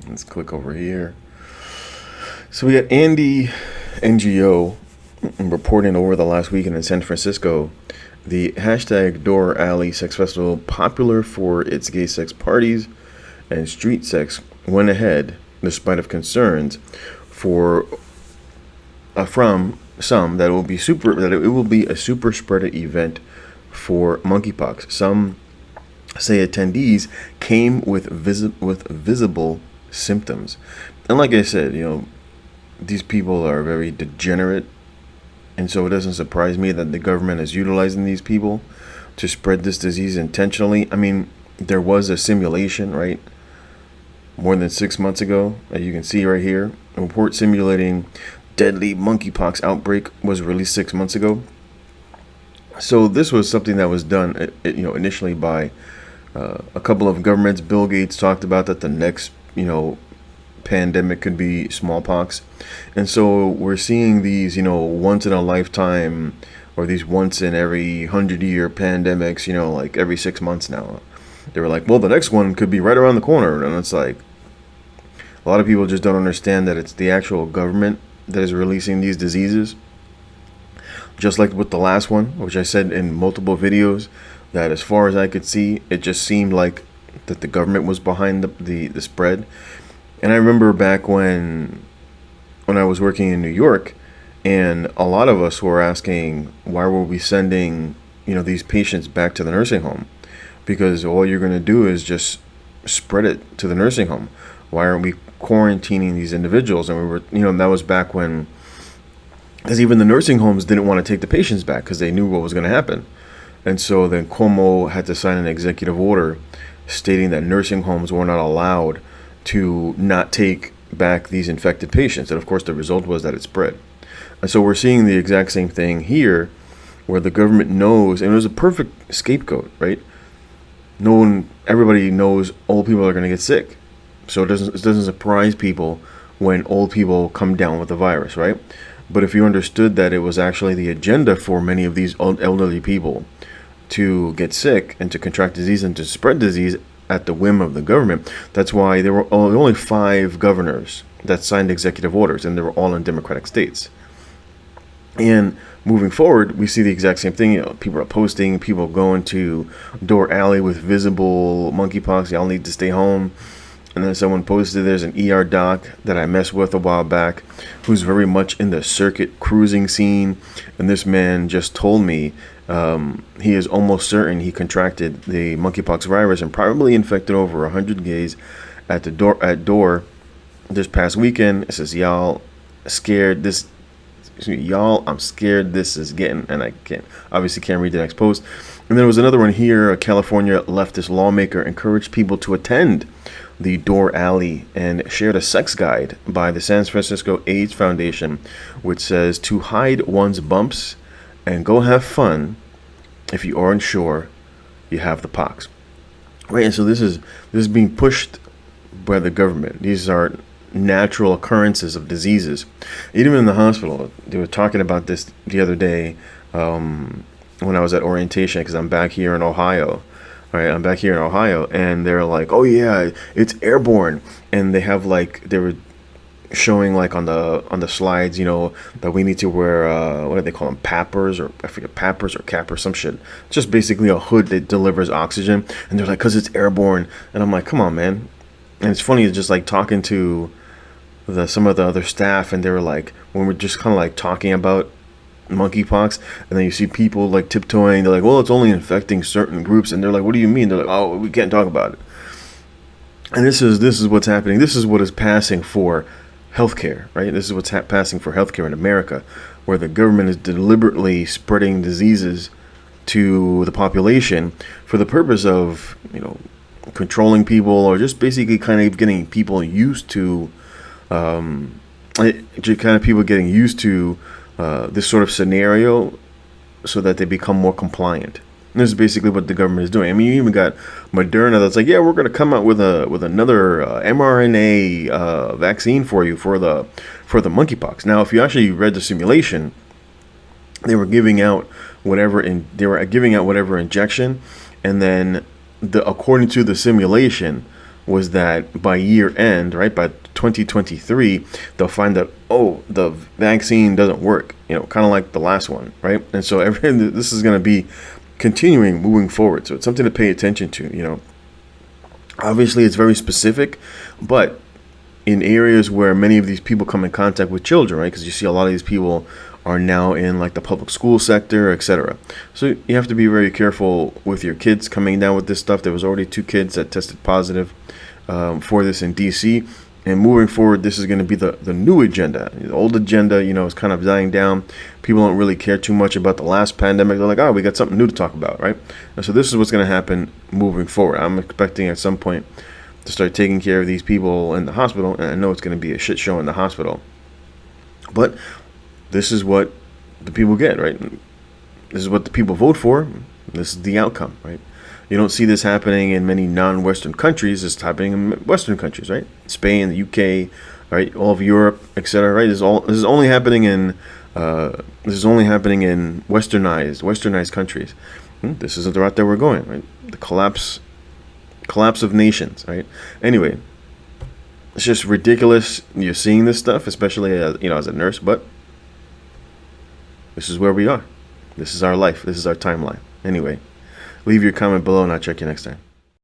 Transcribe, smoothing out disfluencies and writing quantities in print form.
Let's click over here. So we got Andy NGO reporting over the last weekend in San Francisco. The hashtag Door Alley Sex Festival, popular for its gay sex parties and street sex, went ahead despite of concerns for from some that it will be a super spreader event for monkeypox. Some say attendees came with visible symptoms, and like I said, these people are very degenerate, and so it doesn't surprise me that the government is utilizing these people to spread this disease intentionally. I mean, there was a simulation, right, more than 6 months ago, as you can see right here. A report simulating deadly monkeypox outbreak was released 6 months ago. So this was something that was done, initially by a couple of governments. Bill Gates talked about that the next, pandemic could be smallpox. And so we're seeing these, once in a lifetime, or these once in every 100-year pandemics, like every 6 months now. They were like, well, the next one could be right around the corner. And it's like, a lot of people just don't understand that it's the actual government that is releasing these diseases. Just like with the last one, which I said in multiple videos, that as far as I could see, it just seemed like that the government was behind the spread. And I remember back when I was working in New York, and a lot of us were asking, why were we sending, these patients back to the nursing home? Because all you're going to do is just spread it to the nursing home. Why aren't we quarantining these individuals? And we were, that was back when, because even the nursing homes didn't want to take the patients back because they knew what was going to happen. And so then Cuomo had to sign an executive order stating that nursing homes were not allowed to not take back these infected patients. And of course, the result was that it spread. And so we're seeing the exact same thing here, where the government knows, and it was a perfect scapegoat, right? Everybody knows old people are going to get sick. So it doesn't surprise people when old people come down with the virus, right? But if you understood that it was actually the agenda for many of these elderly people to get sick and to contract disease and to spread disease at the whim of the government, that's why there were only 5 governors that signed executive orders, and they were all in Democratic states. And moving forward, we see the exact same thing. People are posting, people going to Door Alley with visible monkeypox. Y'all need to stay home. And then someone posted, there's an ER doc that I messed with a while back who's very much in the circuit cruising scene. And this man just told me he is almost certain he contracted the monkeypox virus and probably infected over 100 gays at Door this past weekend. It says, I'm scared this is getting, and I can't read the next post. And there was another one here. A California leftist lawmaker encouraged people to attend the Door Alley and shared a sex guide by the San Francisco AIDS Foundation, which says to hide one's bumps and go have fun if you aren't sure you have the pox. Right, and so this is being pushed by the government. These are natural occurrences of diseases. Even in the hospital, they were talking about this the other day when I was at orientation, because I'm back here in Ohio. All right, I'm back here in Ohio, and they're like, "Oh yeah, it's airborne," and they have they were showing on the slides, that we need to wear what do they call them, pappers, or I forget, pappers or cap or some shit. Just basically a hood that delivers oxygen, and they're like, "'Cause it's airborne," and I'm like, "Come on, man." And it's funny, just talking to some of the other staff, and they were like, when we're just kind of talking about monkeypox, and then you see people tiptoeing, they're like, well, it's only infecting certain groups, and they're like, what do you mean? They're like, oh, we can't talk about it. And this is what's happening. This is what is passing for healthcare, right? This is what's passing for healthcare in America, where the government is deliberately spreading diseases to the population for the purpose of controlling people, or just basically kind of getting people used to this sort of scenario, so that they become more compliant. And this is basically what the government is doing. I mean, you even got Moderna that's like, yeah, we're going to come out with another mRNA vaccine for you for the monkeypox. Now, if you actually read the simulation, they were giving out whatever injection, and then according to the simulation, was that by year end, right, by 2023, they'll find that, oh, the vaccine doesn't work, kind of like the last one, right? And so this is going to be continuing moving forward. So it's something to pay attention to. Obviously, it's very specific, but in areas where many of these people come in contact with children, right? Because you see a lot of these people are now in like the public school sector, etc. So you have to be very careful with your kids coming down with this stuff. There was already 2 kids that tested positive for this in DC. And moving forward, this is going to be the new agenda. The old agenda, is kind of dying down. People don't really care too much about the last pandemic. They're like, oh, we got something new to talk about, right? And so this is what's going to happen moving forward. I'm expecting at some point to start taking care of these people in the hospital. And I know it's going to be a shit show in the hospital. But this is what the people get, right? This is what the people vote for. This is the outcome, right? You don't see this happening in many non-Western countries. It's happening in Western countries, right? Spain, the UK, right? All of Europe, etc. Right? This is only happening in westernized countries. This is the route that we're going, right? The collapse of nations, right? Anyway, it's just ridiculous. You're seeing this stuff, especially as a nurse, but this is where we are. This is our life. This is our timeline. Anyway, leave your comment below and I'll check you next time.